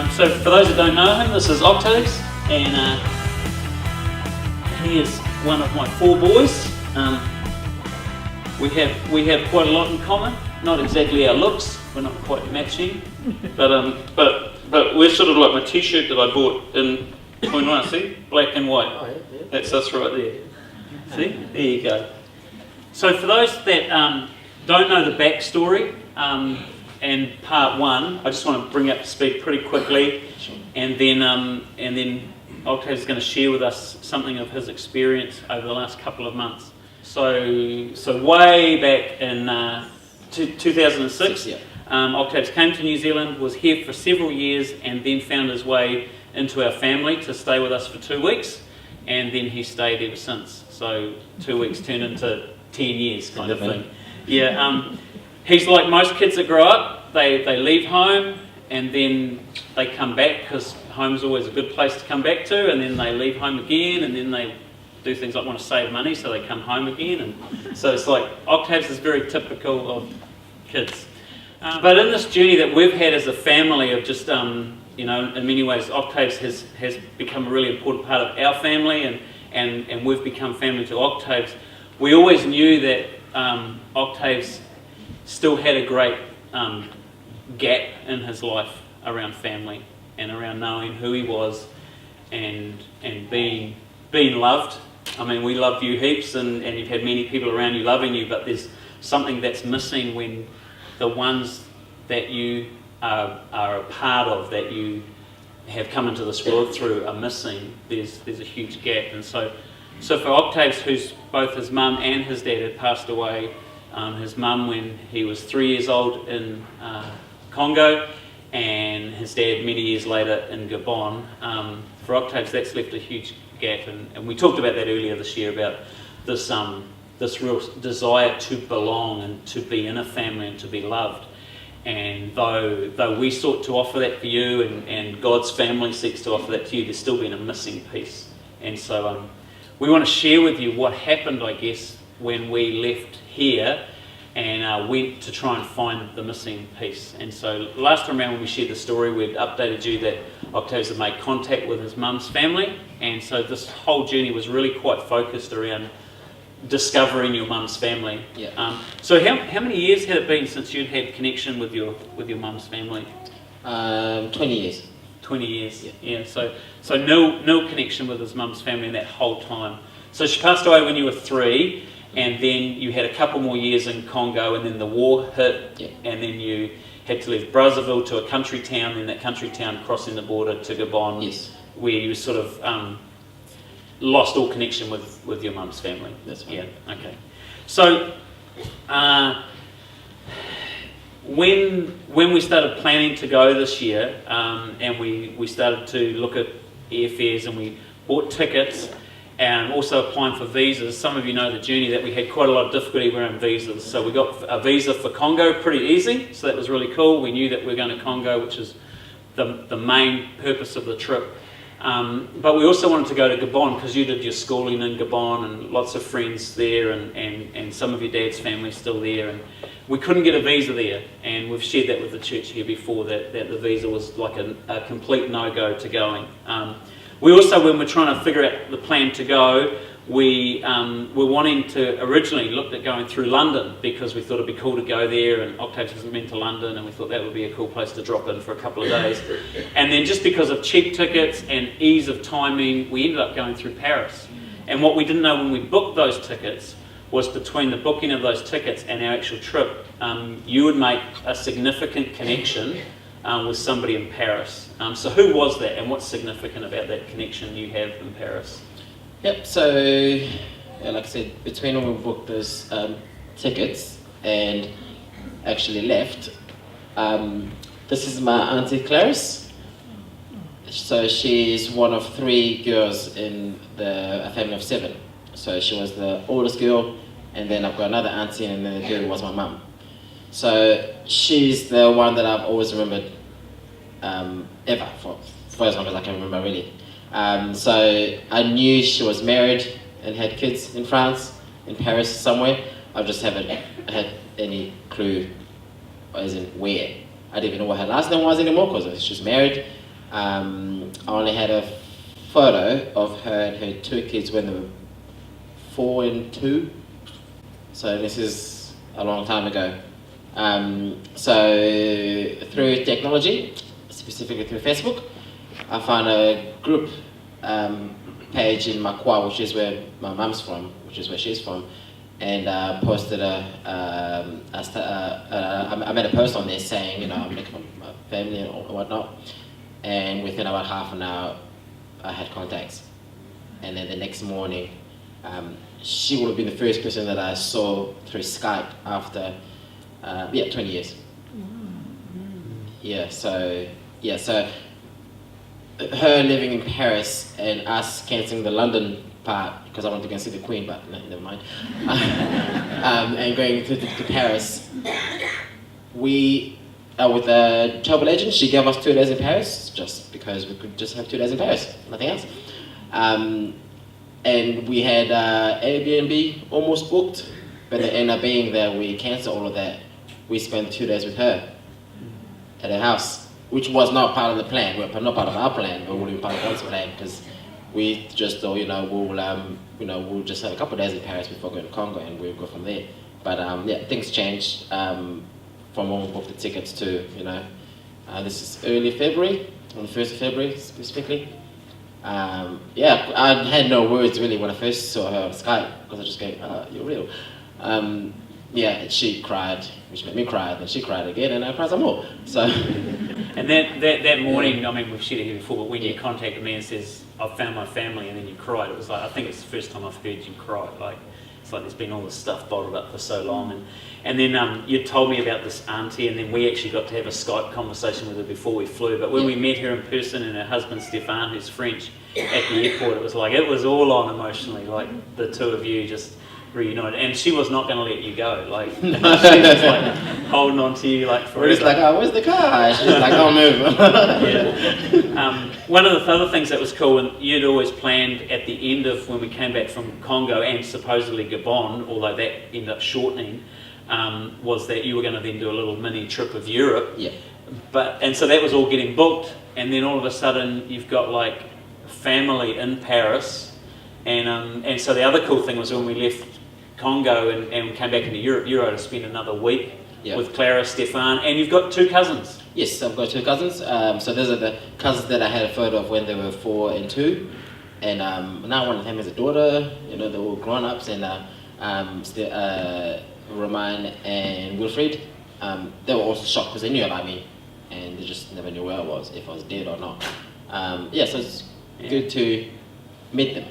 So for those that don't know him, this is Octaves, and he is one of my 4 boys. We have quite a lot in common. Not exactly our looks; we're not quite matching, but we're sort of like my T-shirt that I bought in 21. See, black and white. Oh, yeah. That's us right there. See, there you go. So for those that don't know the backstory and part 1, I just want to bring up to speed pretty quickly, and then Octaves is going to share with us something of his experience over the last couple of months. So way back in 2006, Yeah. Octaves came to New Zealand, was here for several years, and then found his way into our family to stay with us for 2 weeks, and then he stayed ever since. So 2 weeks turned into 10 years kind of thing. Yeah, he's like most kids that grow up, they leave home and then they come back because home's always a good place to come back to, and then they leave home again, and then they do things like want to save money, so they come home again. And so it's like Octaves is very typical of kids. But in this journey that we've had as a family of just, in many ways, Octaves has become a really important part of our family, and we've become family to Octaves. We always knew that Octaves still had a great gap in his life around family and around knowing who he was and being loved. I mean, we love you heaps, and you've had many people around you loving you, but there's something that's missing when the ones that you are a part of, that you have come into this world through, are missing. There's a huge gap. And so for Octaves, who's both his mum and his dad had passed away, his mum when he was 3 years old in Congo, and his dad many years later in Gabon, for Octaves that's left a huge gap, and we talked about that earlier this year, about this real desire to belong and to be in a family and to be loved. And though we sought to offer that for you, and God's family seeks to offer that to you, there's still been a missing piece. And so we want to share with you what happened, I guess, when we left here and went to try and find the missing piece. And so last time around when we shared the story, we'd updated you that Octaves had made contact with his mum's family, and so this whole journey was really quite focused around discovering your mum's family. Yeah. So how many years had it been since you'd had connection with your mum's family? 20 years. 20 years. Yeah. So no connection with his mum's family in that whole time. So she passed away when you were 3, and then you had a couple more years in Congo, and then the war hit, Yeah. and then you had to leave Brazzaville to a country town, and that country town crossing the border to Gabon, Yes. where you sort of lost all connection with your mum's family. That's right. Yeah, okay. So when we started planning to go this year, and we started to look at airfares, and we bought tickets, and also applying for visas. Some of you know the journey that we had quite a lot of difficulty around visas. So we got a visa for Congo pretty easy, so that was really cool. We knew that we were going to Congo, which is the main purpose of the trip. But we also wanted to go to Gabon because you did your schooling in Gabon, and lots of friends there, and some of your dad's family still there, and we couldn't get a visa there, and we've shared that with the church here before, that the visa was like a complete no-go to going. We also, when we're trying to figure out the plan to go, we were wanting to, originally looked at going through London, because we thought it'd be cool to go there, and Octaves hasn't been to London, and we thought that would be a cool place to drop in for a couple of days. And then just because of cheap tickets and ease of timing, we ended up going through Paris. And what we didn't know when we booked those tickets was, between the booking of those tickets and our actual trip, you would make a significant connection with somebody in Paris. So who was that, and what's significant about that connection you have in Paris? Yep, so like I said, between when we booked those tickets and actually left, this is my auntie Clarice. So she's one of 3 girls in a family of 7. So she was the oldest girl, and then I've got another auntie, and then the girl was my mum. So she's the one that I've always remembered ever, for as long as I can remember, really. So I knew she was married and had kids in France, in Paris somewhere. I just haven't had any clue as in where. I didn't even know what her last name was anymore, because she was married. I only had a photo of her and her 2 kids when they were 4 and 2. So this is a long time ago. So through technology, specifically through Facebook, I found a group page in Makwa, which is where my mum's from, which is where she's from, and posted I made a post on there saying, you know, I'm looking for my family and whatnot, and within about half an hour, I had contacts, and then the next morning, she would have been the first person that I saw through Skype after 20 years. So her living in Paris and us cancelling the London part because I wanted to go and see the Queen, but never mind. And going to Paris, we with a travel agent. She gave us 2 days in Paris just because we could just have 2 days in Paris, nothing else. And we had Airbnb almost booked, but it ended up being that we canceled all of that. We spent 2 days with her at her house, which was not part of the plan. Well, not part of our plan, but wasn't part of God's plan, because we just thought, we'll just have a couple of days in Paris before going to Congo, and we'll go from there. But things changed from when we booked the tickets to, this is early February, on the 1st of February specifically. I had no words really when I first saw her on Skype, because I just go, you're real. She cried, which made me cry, then she cried again, and I cried some more. So. And that morning, I mean, we've shared it here before, but when you contacted me and says, I've found my family, and then you cried, it was like, I think it's the first time I've heard you cry. Like, it's like there's been all this stuff bottled up for so long. And then you told me about this auntie, and then we actually got to have a Skype conversation with her before we flew. But when we met her in person, and her husband Stefan, who's French, at the airport, it was all on emotionally, like the two of you just reunited, and she was not going to let you go. Like she was just like holding on to you like forever. We're just like, oh, where's the car? She's like, don't move. One of the other things that was cool, and you'd always planned at the end of when we came back from Congo and supposedly Gabon, although that ended up shortening, was that you were going to then do a little mini trip of Europe. Yeah. And so that was all getting booked, and then all of a sudden you've got like family in Paris, and so the other cool thing was when we left Congo and came back into Europe, you were to spend another week with Clara, Stefan, and you've got 2 cousins. Yes, I've got 2 cousins. So those are the cousins that I had a photo of when they were 4 and 2, and now one of them has a daughter. They're all grown-ups, and Romain and Wilfried, they were also shocked because they knew about me, and they just never knew where I was, if I was dead or not. So it's good to meet them.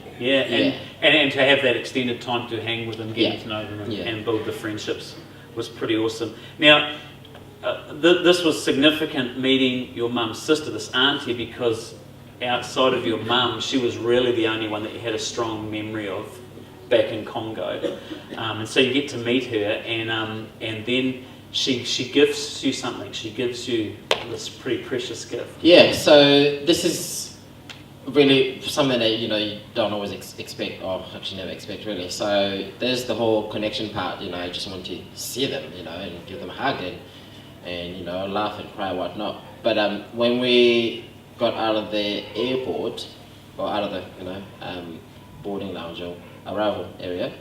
And to have that extended time to hang with them, getting to know them, and build the friendships was pretty awesome. Now, this was significant meeting your mum's sister, this auntie, because outside of your mum, she was really the only one that you had a strong memory of back in Congo. And so you get to meet her, and then she gives you something. She gives you this pretty precious gift. Yeah, so this is really something that you don't always expect, or actually never expect really. So there's the whole connection part. I just want to see them, and give them a hug and laugh and cry and whatnot. But when we got out of the airport, or out of the boarding lounge or arrival area,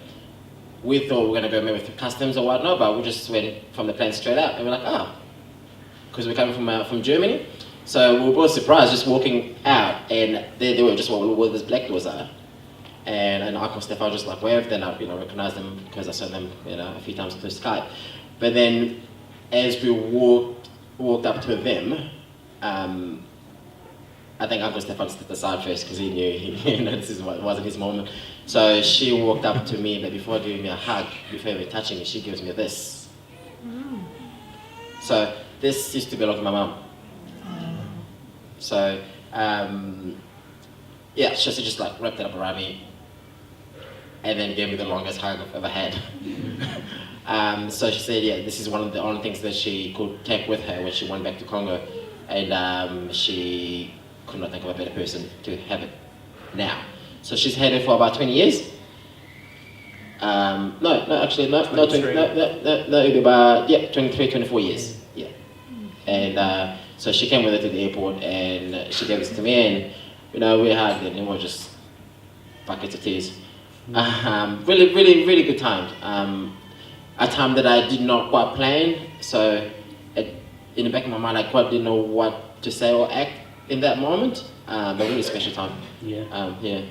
we thought we were going to go maybe through customs or whatnot, but we just went from the plane straight out, and we're like, because we're coming from Germany. So we were both surprised just walking out, and they were just where these black doors are. And Uncle Stefan just like waved, and I recognized them because I saw them a few times through Skype. But then as we walked up to them, I think Uncle Stefan stepped aside first because he knew this wasn't his moment. So she walked up to me, but before giving me a hug, before even touching me, she gives me this. So this used to belong to my mum. So, she just like wrapped it up around me and then gave me the longest hug I've ever had. So she said, this is one of the only things that she could take with her when she went back to Congo, and she could not think of a better person to have it now. So she's had it for about 20 years. It'll be about 23, 24 years. Yeah. And So she came with it to the airport and she gave this to me, and we hugged and it was just buckets of tears. Really, really, really good time. A time that I did not quite plan, so in the back of my mind, I quite didn't know what to say or act in that moment. But really special time. Yeah.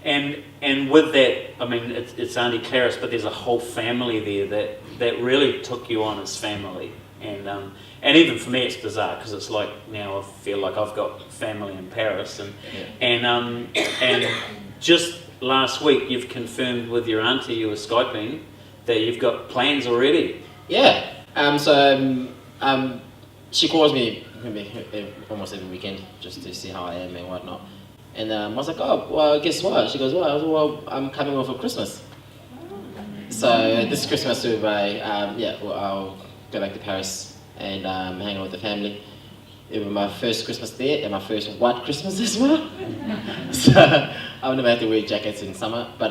And with that, I mean, it's Auntie Clarice, but there's a whole family there that really took you on as family. And even for me, it's bizarre because it's like now I feel like I've got family in Paris, and just last week you've confirmed with your auntie you were Skyping that you've got plans already. Yeah. She calls me almost every weekend just to see how I am and whatnot. And I was like, oh, well, guess what? She goes, well, I was, well, I'm coming over for Christmas. So this Christmas, I'll go back to Paris and hang out with the family. It was my first Christmas there and my first white Christmas as well. So I've never had to wear jackets in summer, but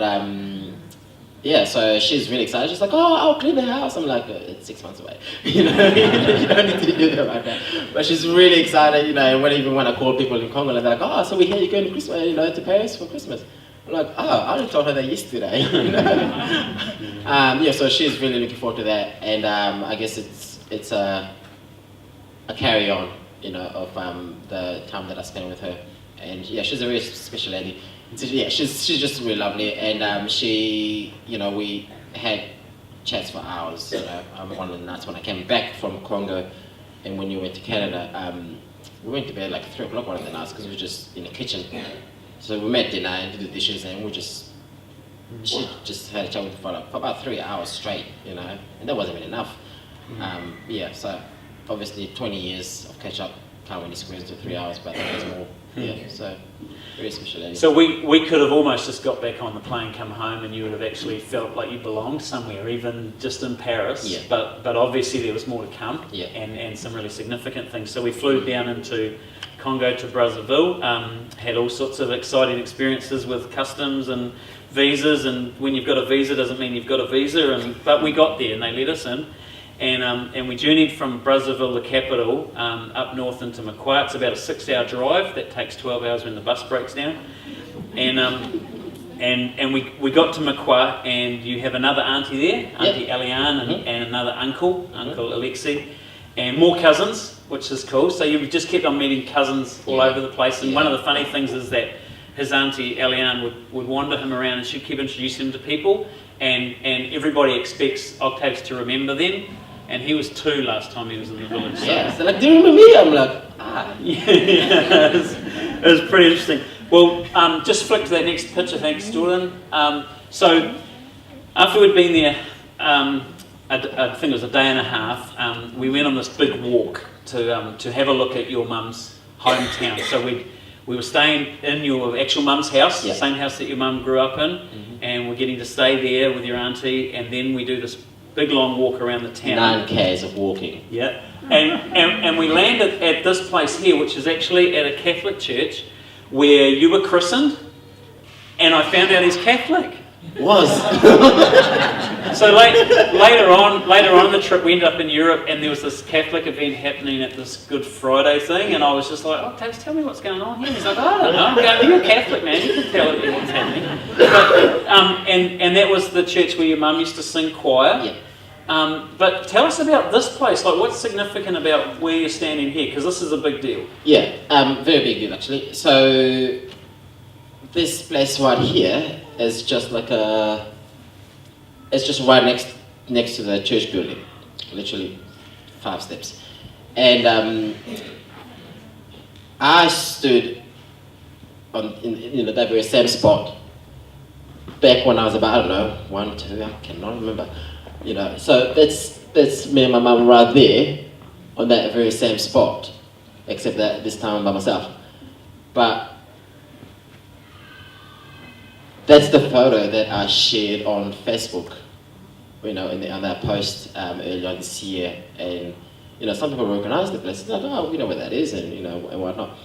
so she's really excited. She's like, oh, I'll clean the house. I'm like, it's 6 months away. You don't need to do that right now. But she's really excited, even when I call people in Congo, they're like, oh, so we hear you're going to Christmas, to Paris for Christmas. I'm like, oh, I only told her that yesterday. So she's really looking forward to that, and I guess it's a carry on, of the time that I spent with her, and she's a very special lady. So, she's just really lovely, and we had chats for hours. One of the nights when I came back from Congo, and when you went to Canada, we went to bed like 3 o'clock one of the nights because we were just in the kitchen. So we made dinner and did the dishes, and she just had a chat with her for about 3 hours straight, and that wasn't even enough. So obviously 20 years of catch up can't really squeeze into 3 hours, but there's more. So very special lady. So we could have almost just got back on the plane, come home, and you would have actually felt like you belonged somewhere, even just in Paris. Yeah. But obviously there was more to come, Yeah. and some really significant things. So we flew down into Congo to Brazzaville, had all sorts of exciting experiences with customs and visas, and when you've got a visa doesn't mean you've got a visa, but we got there and they let us in. And we journeyed from Brazzaville, the capital, up north into Macquarie. It's about a 6-hour drive. That takes 12 hours when the bus breaks down. And we got to Macquarie, and you have another auntie there, Auntie Eliane, and another Uncle Alexi, and more cousins, which is cool. So you just kept on meeting cousins all over the place. And one of the funny things is that his auntie Eliane would wander him around, and she'd keep introducing him to people, and everybody expects Octaves to remember them. And he was 2 last time he was in the village. So like, do you remember me? I'm like, it was pretty interesting. Well, just flick to that next picture, thanks, Jordan. So after we'd been there, I think it was a day and a half, we went on this big walk to have a look at your mum's hometown. So we were staying in your actual mum's house, the same house that your mum grew up in, and we're getting to stay there with your auntie, and then we do this big long walk around the town. 9 k's of walking. Yeah, and we landed at this place here, which is actually at a Catholic church where you were christened, and I found out he's Catholic. Was. So later on the trip, we ended up in Europe, and there was this Catholic event happening at this Good Friday thing, and I was just like, Octaves, tell me what's going on here. He's like, I don't know. I'm going, you're a Catholic, man. You can tell me what's happening. But, and that was the church where your mum used to sing choir. Yeah. But tell us about this place. Like, what's significant about where you're standing here? Because this is a big deal. Yeah, very big deal actually. So this place right here is just like it's just right next to the church building, literally 5 steps. And I stood in that very same spot back when I was about, I don't know, 1, 2, I cannot remember. So that's me and my mum right there on that very same spot, except that this time I'm by myself. But that's the photo that I shared on Facebook, on that post earlier this year, and some people recognize the place, like, oh, we know where that is, and and whatnot.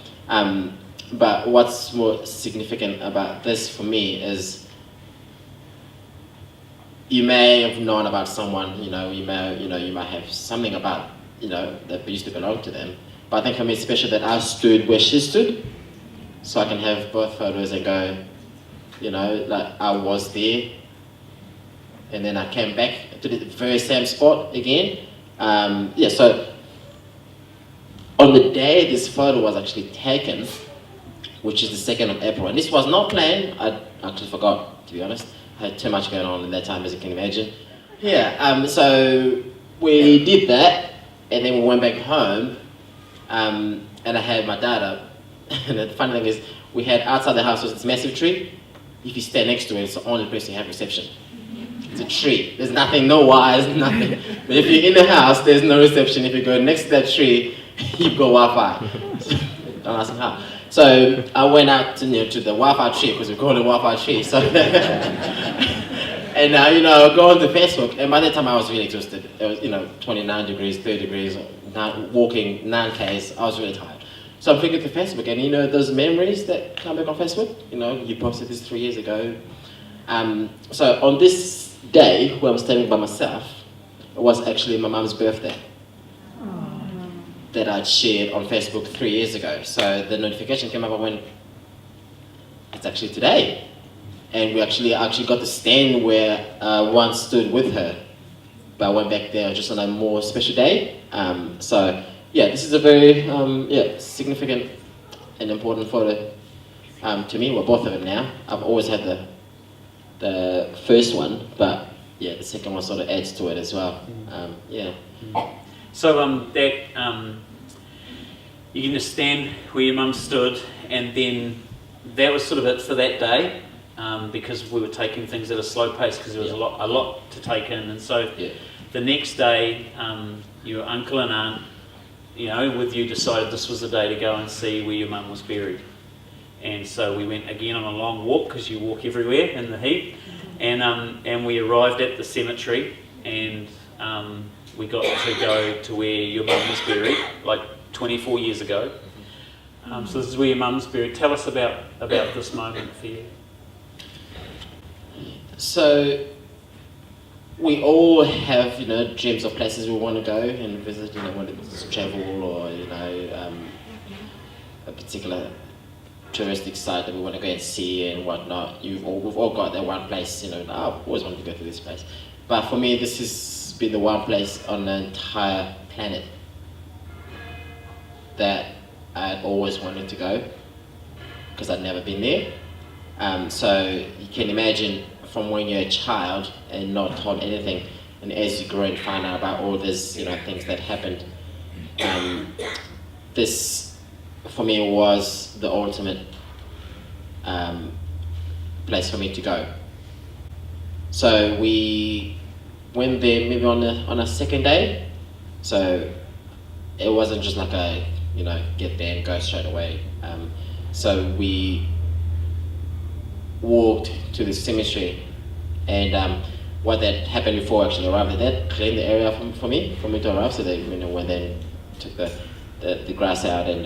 But what's more significant about this for me is, you may have known about someone, you might have something about, that used to belong to them, But I think for me it's special that I stood where she stood, so I can have both photos and go, you know, like I was there, and then I came back to the very same spot again. Yeah, so on the day this photo was actually taken, which is the 2nd of April, and this was not planned, I actually forgot, to be honest. I had too much going on at that time, as you can imagine. Yeah, so we did that, and then we went back home, and I had my dad up. And the funny thing is, we had outside the house was this massive tree. If you stand next to it, it's the only place you have reception. It's a tree. There's nothing, no wires, nothing. But if you're in the house, there's no reception. If you go next to that tree, you've got Wi-Fi. Don't ask me how. So I went out to the Wi-Fi tree, because we call it Wi-Fi tree. So and you know, go onto Facebook, and by the time I was really exhausted. It was 29 degrees, 30 degrees, walking 9Ks. I was really tired. So I'm thinking to Facebook, and those memories that come back on Facebook. You posted this 3 years ago. So on this day where I'm standing by myself, it was actually my mum's birthday that I'd shared on Facebook 3 years ago. So the notification came up, I went, it's actually today. And we actually got to stand where I once stood with her. But I went back there just on a more special day. So yeah, this is a very significant and important photo to me. Well, both of them now. I've always had the first one, but yeah, the second one sort of adds to it as well. Yeah. So you can just stand where your mum stood, and then that was sort of it for that day, because we were taking things at a slow pace because there was a lot to take in, and so the next day, your uncle and aunt, with you, decided this was the day to go and see where your mum was buried. And so we went again on a long walk, because you walk everywhere in the heat, and we arrived at the cemetery, and we got to go to where your mum was buried, like 24 years ago. So this is where your mum's buried. Tell us about this moment for you. So we all have, dreams of places we want to go and visit, whether it's travel or, a particular touristic site that we want to go and see and whatnot. We've all got that one place, I always wanted to go to this place. But for me, this has been the one place on the entire planet that I'd always wanted to go, because I'd never been there. So you can imagine, from when you're a child and not told anything, and as you grow and find out about all these things that happened, this for me was the ultimate place for me to go. So we went there maybe on a second day, so it wasn't just like a get there and go straight away. So we walked to the cemetery, and what that happened before I actually arrived, that cleaned the area for me to arrive. So they went there and took the grass out and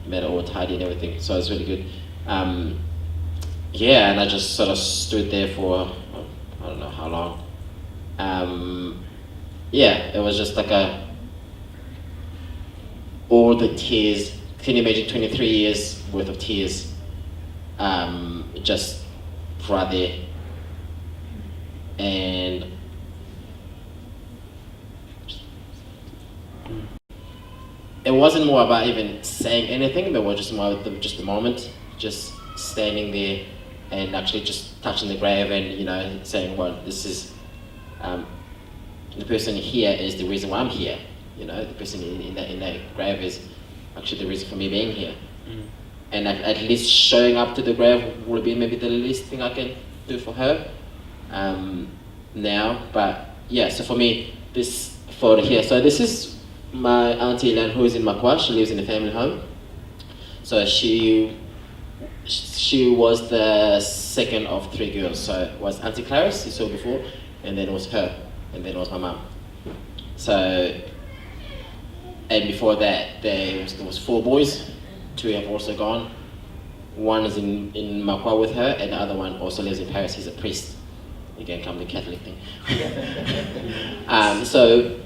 made it all tidy and everything. So it was really good. And I just sort of stood there for I don't know how long. It was just like all the tears. Can you imagine 23 years worth of tears? Just right there. And it wasn't more about even saying anything, but it was just more about just the moment, just standing there and actually just touching the grave and saying, well, this is the person here is the reason why I'm here. The person in that grave is actually the reason for me being here. And at least showing up to the grave would be maybe the least thing I can do for her now. But yeah, so for me, this photo here, so this is my auntie Lan, who is in Makwa. She lives in a family home. So she was the second of three girls. So it was Auntie Clarice, you saw before, and then it was her, and then it was my mum. So, and before that, there was four boys. Two have also gone. One is in Makwa with her, and the other one also lives in Paris. He's a priest. Again, come the Catholic thing. So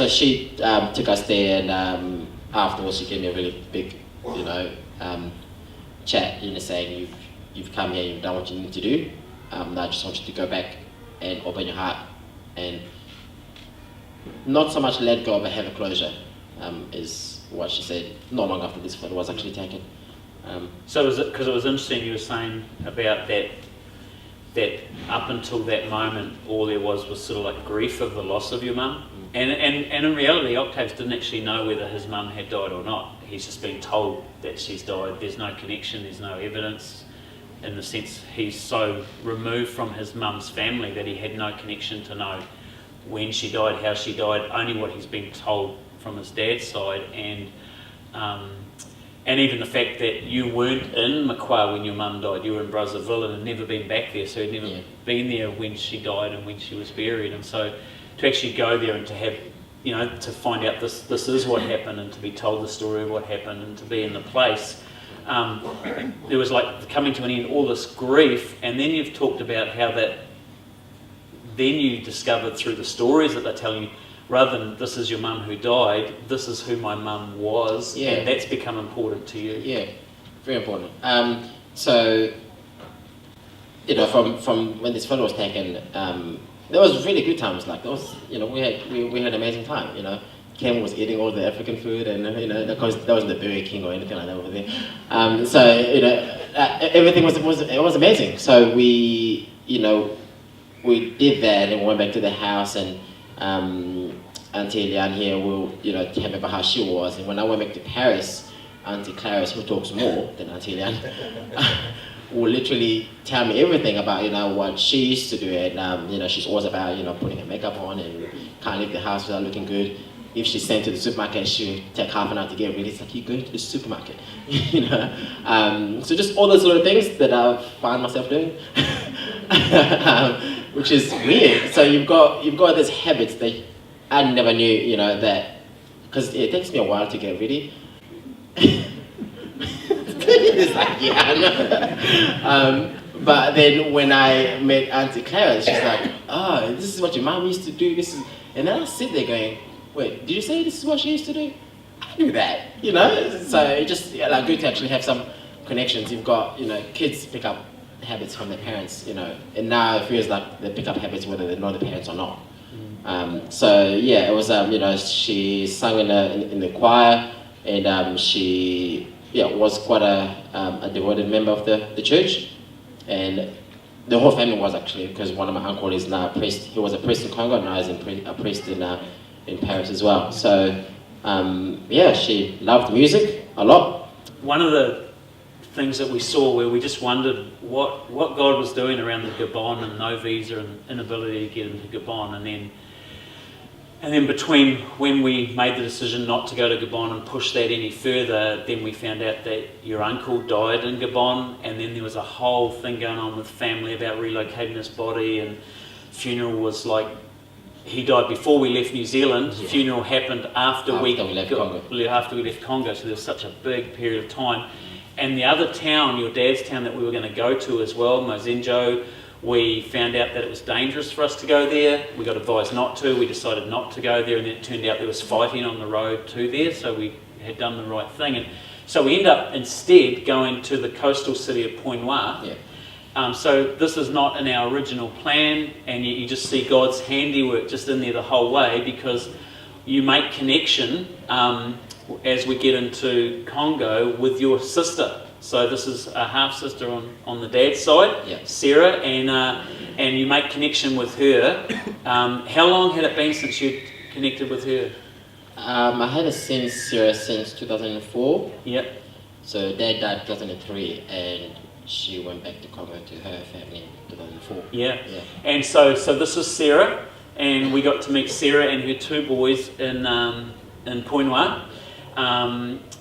she took us there, and afterwards she gave me a really big, chat, saying you've come here, you've done what you need to do. Now I just want you to go back and open your heart and not so much let go but have a closure, is what she said not long after this photo was actually taken. So was it, because it was interesting you were saying about that up until that moment all there was sort of like grief of the loss of your mum, and in reality Octaves didn't actually know whether his mum had died or not. He's just been told that she's died. There's no connection, there's no evidence, in the sense he's so removed from his mum's family that he had no connection to know when she died, how she died, only what he's been told from his dad's side. And even the fact that you weren't in Macquarie when your mum died, you were in Brazzaville and had never been back there, so you'd never been there when she died and when she was buried. And so to actually go there and to have, to find out this is what happened, and to be told the story of what happened, and to be in the place, there was like coming to an end, all this grief. And then you've talked about how that then you discovered through the stories that they're telling you, rather than this is your mum who died, this is who my mum was, and that's become important to you. Yeah, very important. So, from when this photo was taken, there was really good times. Like there was, we had an amazing time. Cam was eating all the African food, and because that wasn't the Burger King or anything like that over there. So everything was amazing. So we did that, and we went back to the house, and Auntie Eliane here will, tell me about how she was. And when I went back to Paris, Auntie Clarice, who talks more than Auntie Eliane, will literally tell me everything about, what she used to do. And, she's always about, putting her makeup on and can't leave the house without looking good. If she's sent to the supermarket, she'll take half an hour to get ready. It's like, you go to the supermarket, So just all those little things that I find myself doing, which is weird. So you've got these habits that I never knew, that, because it takes me a while to get ready. It's like, yeah, I know. But then when I met Auntie Clara, she's like, oh, this is what your mom used to do. And then I sit there going, wait, did you say this is what she used to do? I knew that, So it's just good to actually have some connections. You've got, kids pick up habits from their parents, and now it feels like they pick up habits whether they know the parents or not. It was, she sang in the choir, and she was quite a devoted member of the church, and the whole family was actually, because one of my uncles is now a priest. He was a priest in Congo, and now he's a priest in Paris as well. So she loved music a lot. One of the things that we saw where we just wondered what God was doing around the Gabon and no visa and inability to get into Gabon, and then between when we made the decision not to go to Gabon and push that any further, then we found out that your uncle died in Gabon, and then there was a whole thing going on with family about relocating his body, and funeral was like, he died before we left New Zealand. Yeah. Funeral happened after we left Congo, so there was such a big period of time. And the other town, your dad's town that we were going to go to as well, Mozenjo, we found out that it was dangerous for us to go there. We got advised not to. We decided not to go there, and then it turned out there was fighting on the road to there, so we had done the right thing. And so we ended up instead going to the coastal city of Point Noir. Yeah. So this is not in our original plan, and you just see God's handiwork just in there the whole way, because you make connection as we get into Congo with your sister. So this is a half-sister on the dad's side, yeah. Sarah, and you make connection with her. How long had it been since you'd connected with her? I had seen Sarah since 2004. Yep. So dad died in 2003, and she went back to Congo to her family in 2004. Yeah. And so this is Sarah, and we got to meet Sarah and her two boys in Point Noir.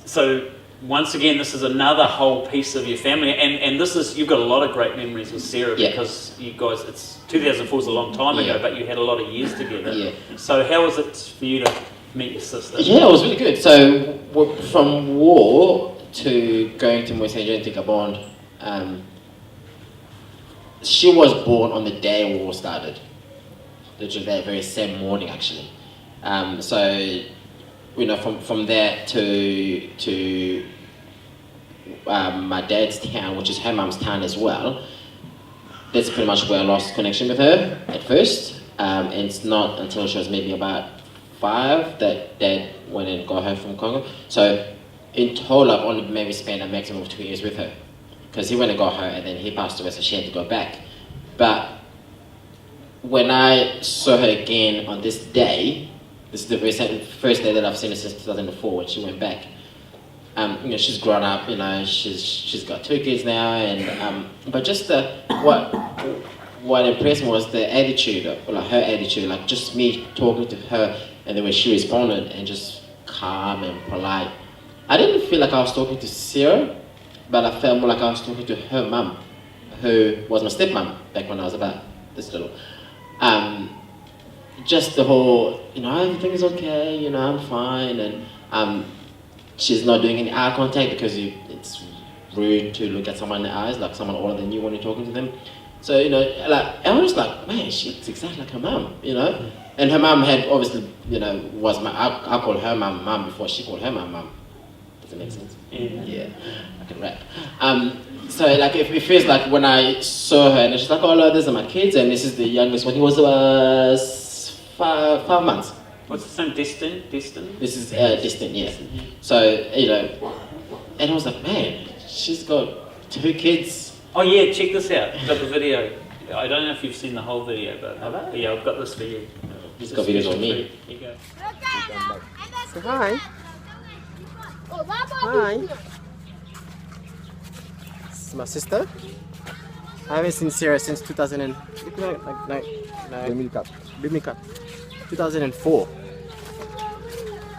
So once again, this is another whole piece of your family, and this is, you've got a lot of great memories with Sarah, yeah. Because you guys, it's 2004 is a long time ago, but you had a lot of years together. Yeah. So how was it for you to meet your sister? Yeah, it was really good. So from war to going to Moissanjo to Gabon, she was born on the day war started, literally that very same morning actually. So from there to my dad's town, which is her mum's town as well. That's pretty much where I lost connection with her at first. And it's not until she was maybe about 5 that Dad went and got her from Congo. So in total, I've only maybe spent a maximum of 2 years with her, because he went and got her, and then he passed away, so she had to go back. But when I saw her again on this day, this is the first day that I've seen her since 2004 when she went back. She's grown up. She's got 2 kids now, and but just what impressed me was the attitude, like her attitude, like just me talking to her, and then when she responded, and just calm and polite. I didn't feel like I was talking to Sarah, but I felt more like I was talking to her mum, who was my stepmom back when I was about this little. Just the whole, everything is okay, I'm fine, and she's not doing any eye contact because it's rude to look at someone in the eyes, like someone older than you when you're talking to them. So, I was like, man, she looks exactly like her mum, And her mum had obviously, was I called her mum before she called her mum. Does it make sense? Yeah, I can rap. So it feels like when I saw her, and she's like, oh, no, these are my kids, and this is the youngest one. He was 5 months. What's the name? Distant? This is Distant, yeah. So, and I was like, man, she's got 2 kids. Oh yeah, check this out. I've got the video. I don't know if you've seen the whole video, but yeah, I've got this for you. He's got videos on me. Here you go. Say hi. Hi. This is my sister. I haven't seen Sarah since 2000 and... Bimmy Cup. 2004.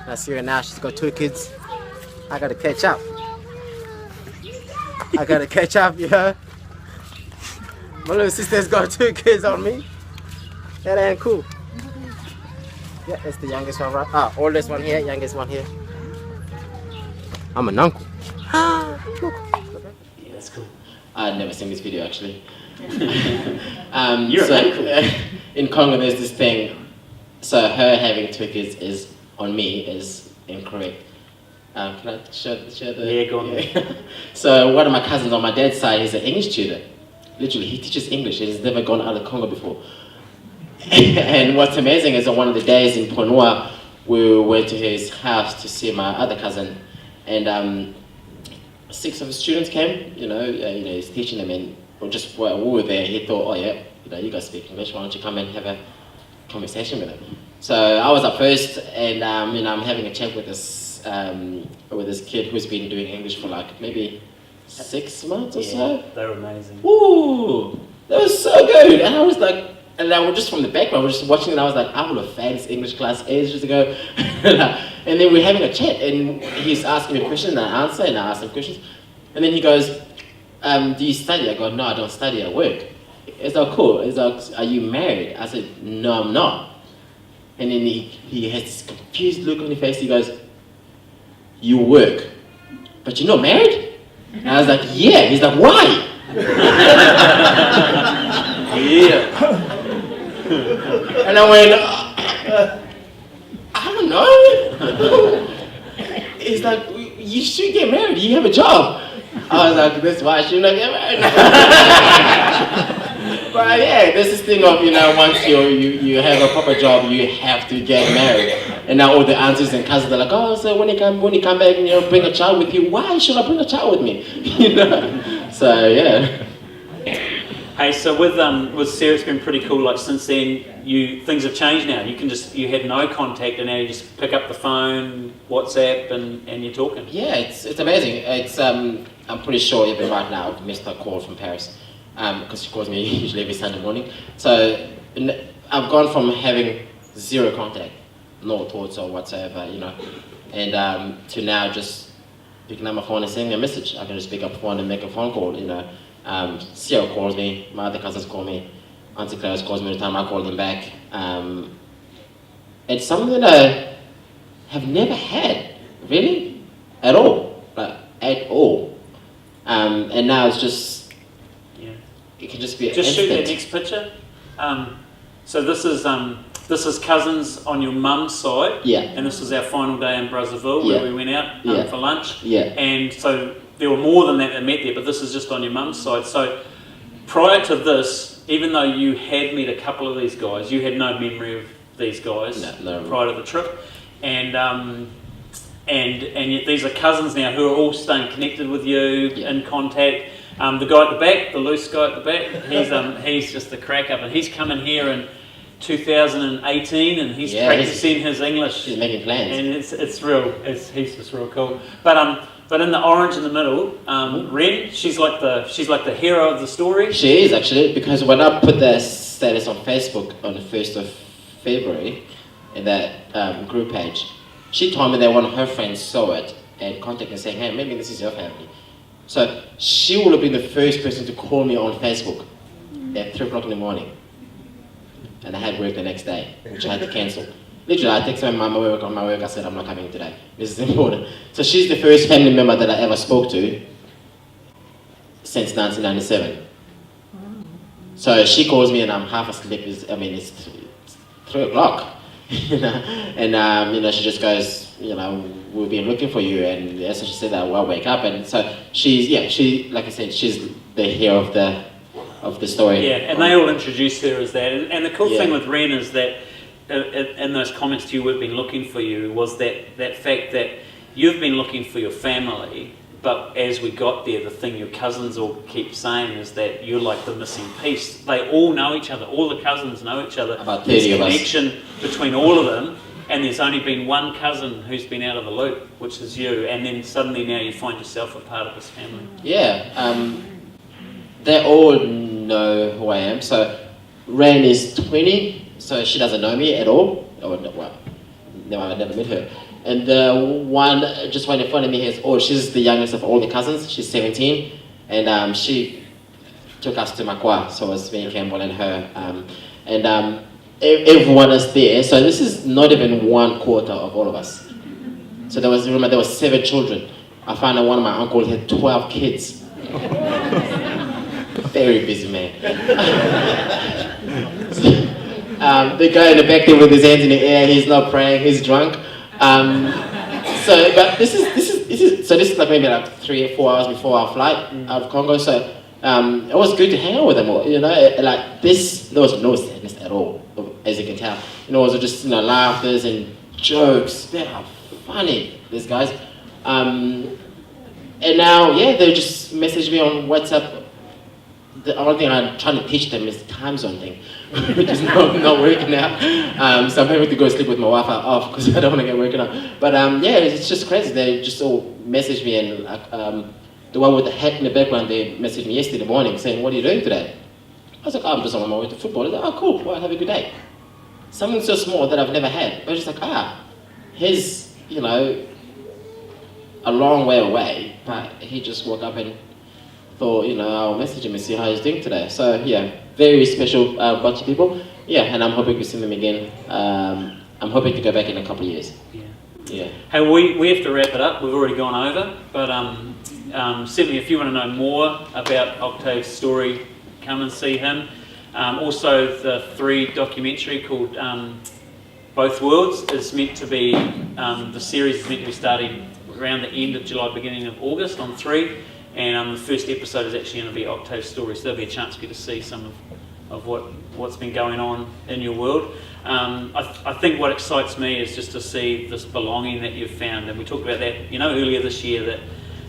I see her now, she's got 2 kids. I gotta catch up. Yeah. My little sister's got 2 kids on me. That ain't cool. Yeah, that's the youngest one, right? Oldest one here, youngest one here. I'm an uncle. Look. Yeah, that's cool. I'd never seen this video actually. You're an uncle. In Congo, there's this thing. So her having 2 kids is on me is incorrect. Can I share the? Yeah, go on. Yeah. So one of my cousins on my dad's side is an English tutor. Literally, he teaches English. He's never gone out of Congo before. And what's amazing is on one of the days in Ponua, we went to his house to see my other cousin, and 6 of his students came. He's teaching them, and while we were there, he thought, oh yeah, you guys speak English. Why don't you come and have a conversation with them? So I was up first, and I'm having a chat with this kid who's been doing English for like maybe 6 months or so. They're amazing. Ooh, that was so good. And I was like, and I was just from the background, I was just watching, and I was like, I would have failed this English class ages ago. And then we're having a chat, and he's asking me questions, and I answer, and I ask him questions. And then he goes, do you study? I go, no, I don't study, I work. It's like, cool. He's like, are you married? I said, no, I'm not. And then he has this confused look on his face. He goes, you work, but you're not married? And I was like, yeah. He's like, why? Yeah. And I went, I don't know. He's like, you should get married. You have a job. I was like, that's why I should not get married. But yeah, there's this thing of, once you have a proper job, you have to get married. And now all the aunties and cousins are like, oh, so when you come back and bring a child with you, why should I bring a child with me? So yeah. Hey, so with Sarah, it's been pretty cool. Like since then, things have changed now. You had no contact, and now you just pick up the phone, WhatsApp, and you're talking. Yeah, it's amazing. It's I'm pretty sure even right now I've missed a call from Paris, because she calls me usually every Sunday morning. So I've gone from having 0 contact, no thoughts or whatsoever, and to now just picking up my phone and sending a message. I can just pick up the phone and make a phone call. Sarah calls me, my other cousins call me, Auntie Claire calls me every time I call them back. It's something that I have never had, really, at all, at all. And now it's just, it can just be Just instant. shoot that next picture. So this is this is cousins on your mum's side. Yeah. And this was our final day in Brazzaville where we went out for lunch. Yeah. And so there were more than that met there, but this is just on your mum's side. So prior to this, even though you had met a couple of these guys, you had no memory of these guys prior to the trip. And yet these are cousins now who are all staying connected with you, in contact. The guy at the back, the loose guy at the back, he's just a crack up, and he's coming here in 2018, and he's practicing his English. He's making plans, and he's just real cool. But in the orange in the middle, Ren, she's like the hero of the story. She is actually, because when I put the status on Facebook on the 1st of February, in that group page, she told me that one of her friends saw it and contacted me saying, hey, maybe this is your family. So she would have been the first person to call me on Facebook at 3 o'clock in the morning. And I had work the next day, which I had to cancel. Literally, I texted my mum on my work, I said, I'm not coming today. This is important. So she's the first family member that I ever spoke to since 1997. So she calls me and I'm half asleep, it's 3 o'clock. And she just goes, we've been looking for you, and as she said, I'll wake up. And so she, like I said, she's the hero of the story. Yeah, and they all introduced her as that. And the cool thing with Ren is that in those comments to you, we've been looking for you, was that fact that you've been looking for your family, but as we got there, the thing your cousins all keep saying is that you're like the missing piece. They all know each other. All the cousins know each other. About 30 of us. There's connection between all of them, and there's only been one cousin who's been out of the loop, which is you. And then suddenly now you find yourself a part of this family. Yeah, they all know who I am. So Ren is 20, so she doesn't know me at all. No, I've never met her. And the one just right in front of me is, she's the youngest of all the cousins. She's 17, and she took us to Makwa, so it was me, Campbell, and her. Everyone is there, so this is not even 1/4 of all of us. So there was 7 children. I found out one of my uncles had 12 kids. Very busy man. The guy in the back there with his hands in the air, he's not praying, he's drunk. But this is like maybe like 3 or 4 hours before our flight out of Congo. So it was good to hang out with them all. There was no sadness at all, as you can tell. It was just laughters and jokes. They are funny, these guys. And now, they just message me on WhatsApp. The only thing I'm trying to teach them is the time zone thing, which is not working out. So I'm having to go sleep with my Wi-Fi off because I don't want to get woken up. But it's just crazy. They just all message me, and the one with the hat in the background, they messaged me yesterday morning saying, what are you doing today? I was like, I'm just on my way to football. They're like, oh, cool, well, have a good day. Something so small that I've never had. I was just like, he's, a long way away, but he just woke up and thought, I'll message him and see how he's doing today. So very special bunch of people. And I'm hoping to see them again. I'm hoping to go back in a couple of years. Yeah. Hey, we have to wrap it up. We've already gone over, but certainly if you want to know more about Octaves' story, come and see him. Also, the 3 documentary called Both Worlds is meant to be, the series is meant to be starting around the end of July, beginning of August on 3. And the first episode is actually going to be Octaves' story, so there'll be a chance for you to see some of what's been going on in your world. I think what excites me is just to see this belonging that you've found, and we talked about that earlier this year,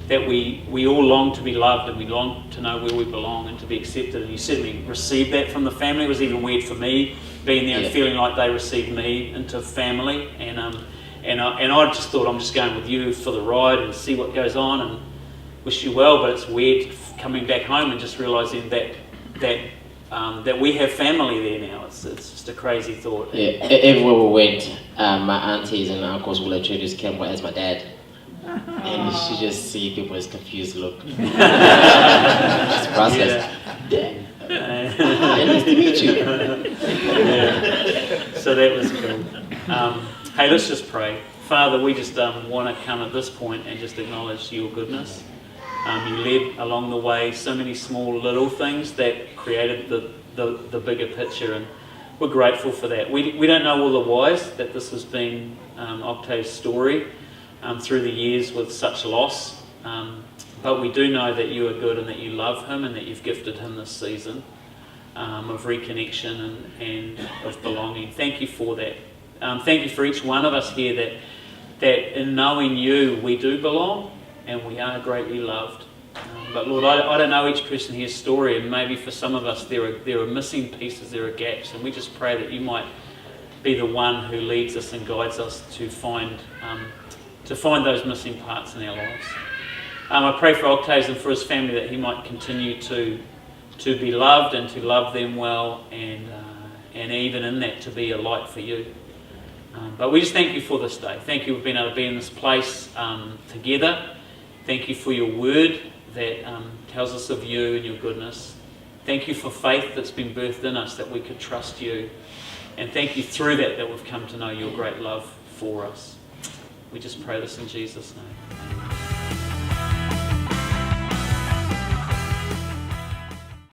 that we all long to be loved, and we long to know where we belong and to be accepted, and you certainly received that from the family. It was even weird for me being there and feeling like they received me into family, and I just thought I'm just going with you for the ride and see what goes on, and wish you well. But it's weird coming back home and just realising that we have family there now. It's just a crazy thought. Yeah, everywhere we went, my aunties and uncles will introduce Campbell as my dad. And you should just see people's confused look. It's priceless. Dad. Nice to meet you. So that was cool. Hey, let's just pray. Father, we just want to come at this point and just acknowledge your goodness. You led along the way so many small little things that created the bigger picture, and we're grateful for that. We don't know all the whys that this has been Octave's story through the years with such loss, but we do know that you are good and that you love him and that you've gifted him this season of reconnection and of belonging. Thank you for that. Thank you for each one of us here that in knowing you we do belong and we are greatly loved. But Lord, I don't know each person here's story, and maybe for some of us there are missing pieces, there are gaps, and we just pray that you might be the one who leads us and guides us to find those missing parts in our lives. I pray for Octaves and for his family that he might continue to be loved and to love them well, and even in that to be a light for you. But we just thank you for this day. Thank you for being able to be in this place together. Thank you for your word that tells us of you and your goodness. Thank you for faith that's been birthed in us, that we could trust you. And thank you through that we've come to know your great love for us. We just pray this in Jesus' name.